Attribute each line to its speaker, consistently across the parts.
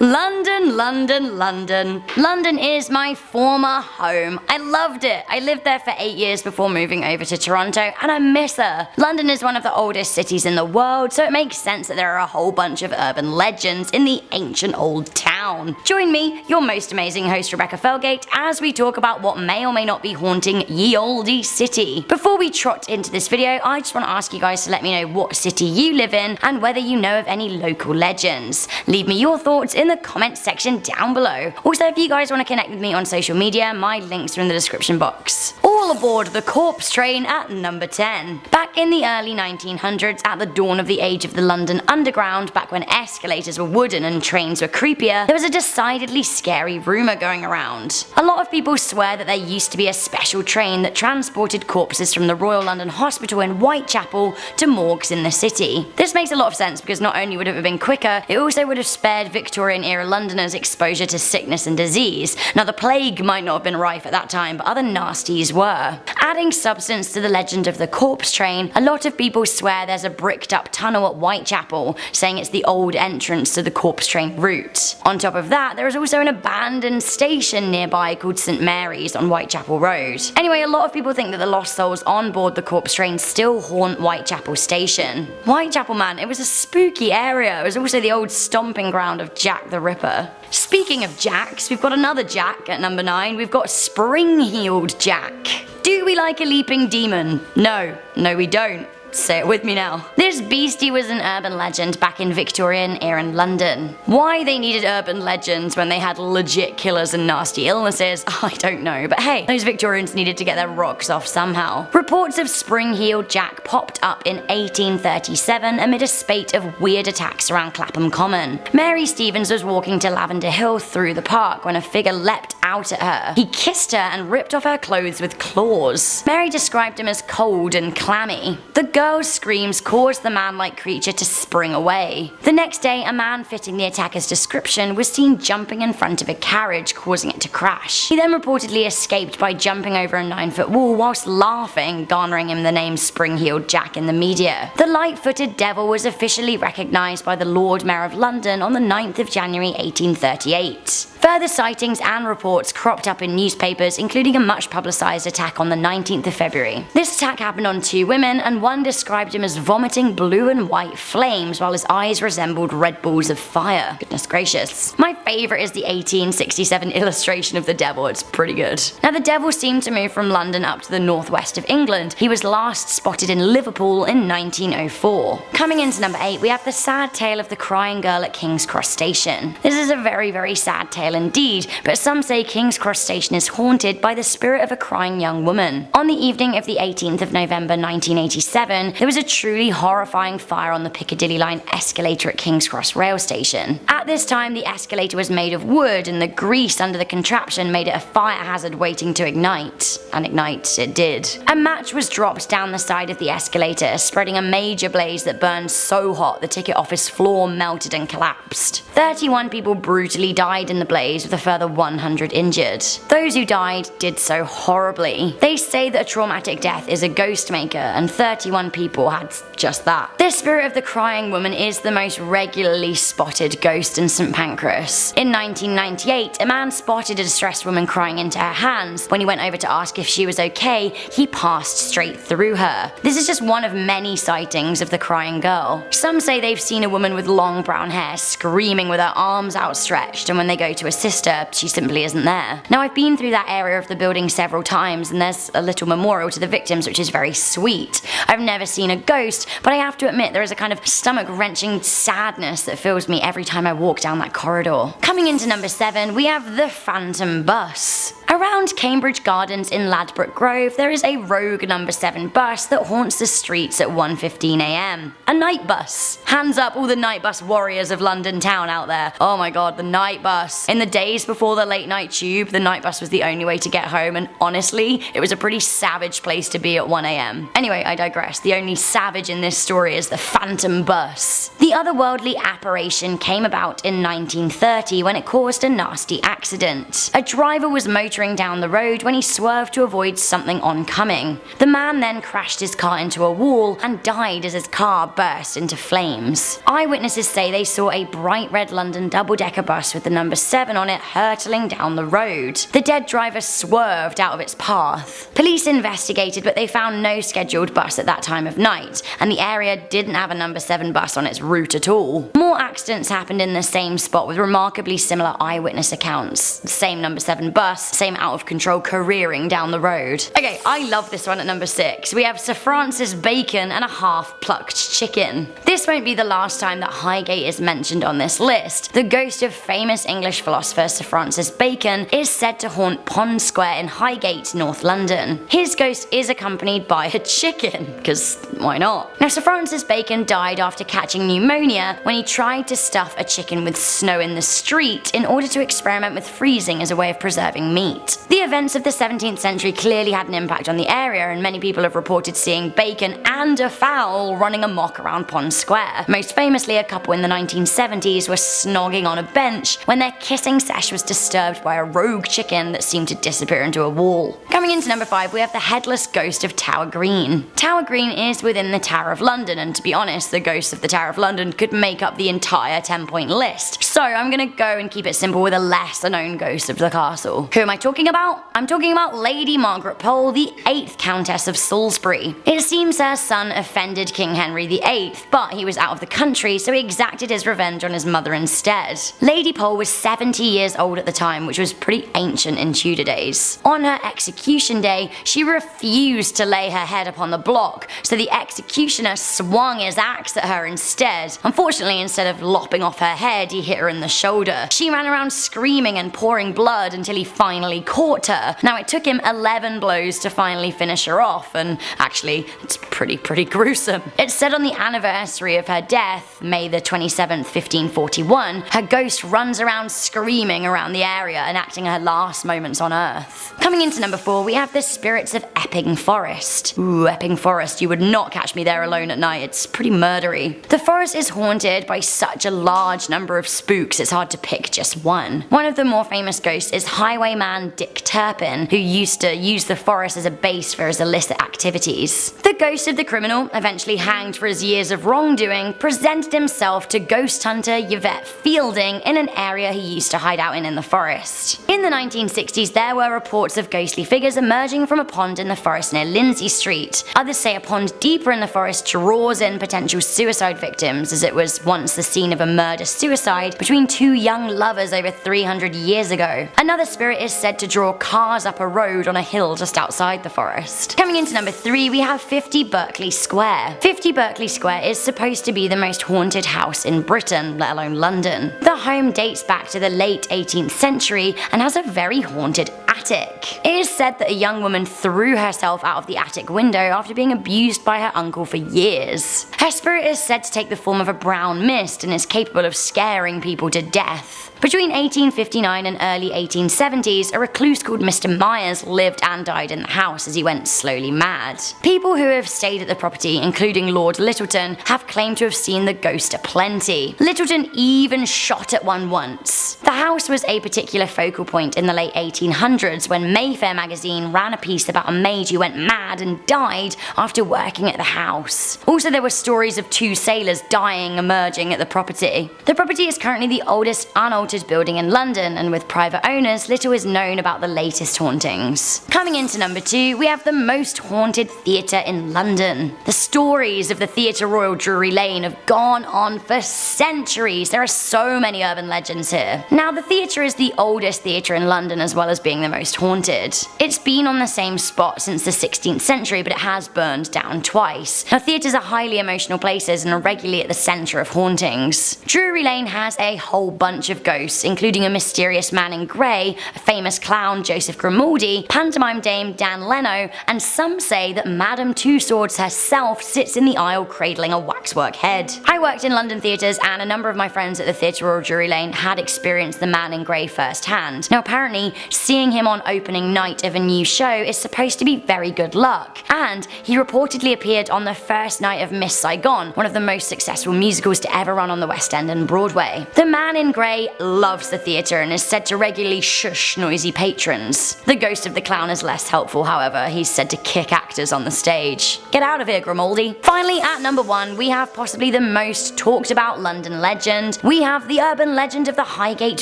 Speaker 1: London, London, London. London is my former home. I loved it. I lived there for 8 years before moving over to Toronto, and I miss her. London is one of the oldest cities in the world, so it makes sense that there are a whole bunch of urban legends in the ancient old town. Join me, your most amazing host Rebecca Felgate, as we talk about what may or may not be haunting ye olde city. Before we trot into this video, I just want to ask you guys to let me know what city you live in and whether you know of any local legends. Leave me your thoughts in the comments section down below. Also, if you guys want to connect with me on social media, my links are in the description box. All aboard the corpse train at number 10. Back in the early 1900s, at the dawn of the age of the London Underground, back when escalators were wooden and trains were creepier, there was a decidedly scary rumour going around. A lot of people swear that there used to be a special train that transported corpses from the Royal London Hospital in Whitechapel to morgues in the city. This makes a lot of sense because not only would it have been quicker, it also would have spared Victorian era Londoners exposure to sickness and disease. Now, the plague might not have been rife at that time, but other nasties were. Adding substance to the legend of the corpse train, a lot of people swear there's a bricked up tunnel at Whitechapel, saying it's the old entrance to the corpse train route. On top of that, there is also an abandoned station nearby called St Mary's on Whitechapel Road. Anyway, a lot of people think that the lost souls on board the corpse train still haunt Whitechapel station. Whitechapel, man, it was a spooky area. It was also the old stomping ground of Jack the Ripper. Speaking of Jacks, we've got another Jack at number 9. We've got Spring-Heeled Jack. Do we like a leaping demon? No, we don't. Say it with me now. This beastie was an urban legend back in Victorian era London. Why they needed urban legends when they had legit killers and nasty illnesses, I don't know, but hey, those Victorians needed to get their rocks off somehow. Reports of Spring-Heeled Jack popped up in 1837 amid a spate of weird attacks around Clapham Common. Mary Stevens was walking to Lavender Hill through the park when a figure leapt out at her. He kissed her and ripped off her clothes with claws. Mary described him as cold and clammy. The girl's screams caused the man-like creature to spring away. The next day, a man fitting the attacker's description was seen jumping in front of a carriage, causing it to crash. He then reportedly escaped by jumping over a 9-foot wall whilst laughing, garnering him the name Spring-Heeled Jack in the media. The light-footed devil was officially recognised by the Lord Mayor of London on the 9th of January 1838. Further sightings and reports cropped up in newspapers, including a much publicised attack on the 19th of February. This attack happened on 2 women, and one described him as vomiting blue and white flames while his eyes resembled red balls of fire. Goodness gracious. My favourite is the 1867 illustration of the devil. It's pretty good. Now, the devil seemed to move from London up to the northwest of England. He was last spotted in Liverpool in 1904. Coming into number 8, we have the sad tale of the crying girl at King's Cross Station. This is a very, very sad tale indeed, but some say King's Cross Station is haunted by the spirit of a crying young woman. On the evening of the 18th of November 1987, there was a truly horrifying fire on the Piccadilly line escalator at King's Cross rail station. At this time, the escalator was made of wood, and the grease under the contraption made it a fire hazard waiting to ignite. And ignite it did. A match was dropped down the side of the escalator, spreading a major blaze that burned so hot the ticket office floor melted and collapsed. 31 people brutally died in the blaze, with a further 100 injured. Those who died did so horribly. They say that a traumatic death is a ghost maker, and 31 people had just that. This spirit of the crying woman is the most regularly spotted ghost in St Pancras. In 1998, a man spotted a distressed woman crying into her hands. When he went over to ask if she was okay, he passed straight through her. This is just one of many sightings of the crying girl. Some say they've seen a woman with long brown hair screaming with her arms outstretched, and when they go to assist her, she simply isn't there. Now, I've been through that area of the building several times, and there's a little memorial to the victims, which is very sweet. I've never seen a ghost, but I have to admit there is a kind of stomach-wrenching sadness that fills me every time I walk down that corridor. Coming into number 7, we have the Phantom Bus. Around Cambridge Gardens in Ladbroke Grove, there is a rogue number 7 bus that haunts the streets at 1:15 AM. A night bus. Hands up all the night bus warriors of London town out there. Oh my god, the night bus. In the days before the late night tube, the night bus was the only way to get home, and honestly, it was a pretty savage place to be at 1 AM. Anyway, I digress. The only savage in this story is the Phantom Bus. The otherworldly apparition came about in 1930 when it caused a nasty accident. A driver was motoring down down the road when he swerved to avoid something oncoming. The man then crashed his car into a wall and died as his car burst into flames. Eyewitnesses say they saw a bright red London double-decker bus with the number 7 on it hurtling down the road. The dead driver swerved out of its path. Police investigated, but they found no scheduled bus at that time of night, and the area didn't have a number 7 bus on its route at all. More accidents happened in the same spot with remarkably similar eyewitness accounts. Same number 7 bus, same out of control careering down the road. Okay, I love this one at number 6. We have Sir Francis Bacon and a half-plucked chicken. This won't be the last time that Highgate is mentioned on this list. The ghost of famous English philosopher Sir Francis Bacon is said to haunt Pond Square in Highgate, North London. His ghost is accompanied by a chicken, because why not? Now, Sir Francis Bacon died after catching pneumonia when he tried to stuff a chicken with snow in the street in order to experiment with freezing as a way of preserving meat. The events of the 17th century clearly had an impact on the area, and many people have reported seeing bacon and a fowl running amok around Pond Square. Most famously, a couple in the 1970s were snogging on a bench when their kissing sesh was disturbed by a rogue chicken that seemed to disappear into a wall. Coming into number 5, we have the Headless Ghost of Tower Green. Tower Green is within the Tower of London, and to be honest, the ghosts of the Tower of London could make up the entire 10-point list. So I'm gonna go and keep it simple with a lesser known ghost of the castle. Who am I talking about? I'm talking about Lady Margaret Pole, the 8th Countess of Salisbury. It seems her son offended King Henry VIII, but he was out of the country, so he exacted his revenge on his mother instead. Lady Pole was 70 years old at the time, which was pretty ancient in Tudor days. On her execution day, she refused to lay her head upon the block, so the executioner swung his axe at her instead. Unfortunately, instead of lopping off her head, he hit her in the shoulder. She ran around screaming and pouring blood until he finally caught her. Now, it took him 11 blows to finally finish her off, and actually, it's pretty gruesome. It's said on the anniversary of her death, May the 27th, 1541, her ghost runs around screaming around the area, enacting her last moments on Earth. Coming into number 4, we have the spirits of Epping Forest. Ooh, Epping Forest, you would not catch me there alone at night, it's pretty murdery. The forest is haunted by such a large number of spooks, it's hard to pick just one. One of the more famous ghosts is highwayman Dick Turpin, who used to use the forest as a base for his illicit activities. The ghost of the criminal, eventually hanged for his years of wrongdoing, presented himself to ghost hunter Yvette Fielding in an area he used to hide out in the forest. In the 1960s, there were reports of ghostly figures emerging from a pond in the forest near Lindsay Street. Others say a pond deeper in the forest draws in potential suicide victims, as it was once the scene of a murder-suicide between two young lovers over 300 years ago. Another spirit is said to draw cars up a road on a hill just outside the forest. Coming into number 3, we have 50 Berkeley Square. 50 Berkeley Square is supposed to be the most haunted house in Britain, let alone London. The home dates back to the late 18th century and has a very haunted attic. It is said that a young woman threw herself out of the attic window after being abused by her uncle for years. Her spirit is said to take the form of a brown mist and is capable of scaring people to death. Between 1859 and early 1870s, a recluse called Mr. Myers lived and died in the house as he went slowly mad. People who have stayed at the property, including Lord Lyttelton, have claimed to have seen the ghost aplenty. Lyttelton even shot at one once. The house was a particular focal point in the late 1800s when Mayfair magazine ran a piece about a maid who went mad and died after working at the house. Also, there were stories of 2 sailors dying emerging at the property. The property is currently the oldest unaltered building in London, and with private owners, little is known about the latest hauntings. Coming into number 2, we have the most haunted theatre in London. The stories of the Theatre Royal Drury Lane have gone on for centuries. There are so many urban legends here. Now, the theatre is the oldest theatre in London as well as being the most haunted. It's been on the same spot since the 16th century, but it has burned down twice. Now, theatres are highly emotional places and are regularly at the centre of hauntings. Drury Lane has a whole bunch of ghosts, including a mysterious man in grey, a famous clown Joseph Grimaldi, pantomime dame Dan Leno, and some say that Madame Two Swords herself sits in the aisle cradling a waxwork head. I worked in London theatres, and a number of my friends at the Theatre Royal Drury Lane had experienced experienced the man in grey firsthand. Now apparently, seeing him on opening night of a new show is supposed to be very good luck, and he reportedly appeared on the first night of Miss Saigon, one of the most successful musicals to ever run on the West End and Broadway. The man in grey loves the theatre and is said to regularly shush noisy patrons. The ghost of the clown is less helpful, however. He's said to kick actors on the stage. Get out of here, Grimaldi. Finally, at number 1, we have possibly the most talked about London legend. We have the urban legend of the Highgate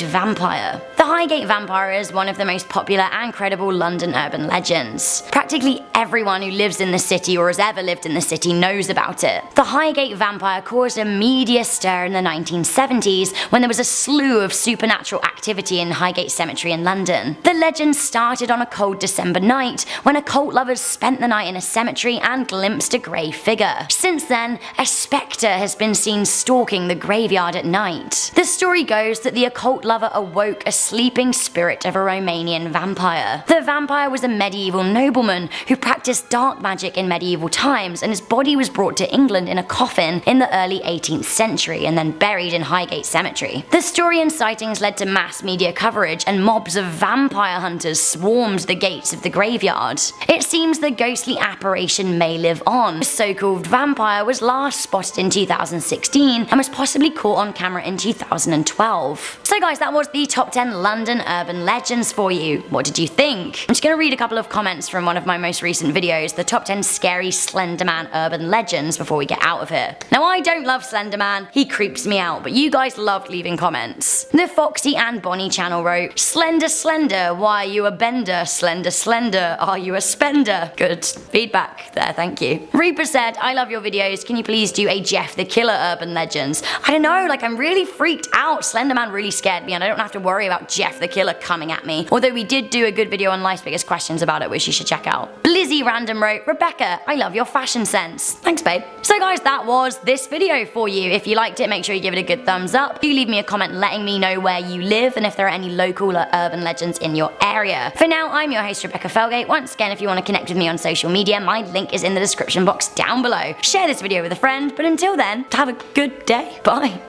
Speaker 1: Vampire. The Highgate Vampire is one of the most popular and credible London urban legends. Practically everyone who lives in the city or has ever lived in the city knows about it. The Highgate Vampire caused a media stir in the 1970s when there was a slew of supernatural activity in Highgate Cemetery in London. The legend started on a cold December night when occult lovers spent the night in a cemetery and glimpsed a grey figure. Since then, a spectre has been seen stalking the graveyard at night. The story goes that the occult lover awoke a sleeping spirit of a Romanian vampire. The vampire was a medieval nobleman who practiced dark magic in medieval times, and his body was brought to England in a coffin in the early 18th century and then buried in Highgate Cemetery. The story and sightings led to mass media coverage, and mobs of vampire hunters swarmed the gates of the graveyard. It seems the ghostly apparition may live on. The so-called vampire was last spotted in 2016 and was possibly caught on camera in 2012. So guys, that was the top 10 London urban legends for you. What did you think? I'm just gonna read a couple of comments from one of my most recent videos, the top 10 scary Slenderman urban legends, before we get out of here. Now I don't love Slenderman, he creeps me out, but you guys loved leaving comments. The Foxy and Bonnie channel wrote, Slender Slender, why are you a bender? Slender Slender, are you a spender? Good feedback there, thank you. Reaper said, I love your videos, can you please do a Jeff the Killer urban legends? I don't know, like I'm really freaked out. Slenderman really scared me and I don't have to worry about Jeff the Killer coming at me. Although we did do a good video on Life's Biggest Questions about it, which you should check out. Blizzy Random wrote, Rebecca, I love your fashion sense. Thanks babe. So guys, that was this video for you. If you liked it, make sure you give it a good thumbs up. Do leave me a comment letting me know where you live and if there are any local or urban legends in your area. For now, I'm your host Rebecca Felgate. Once again, if you want to connect with me on social media, my link is in the description box down below. Share this video with a friend, but until then, have a good day. Bye.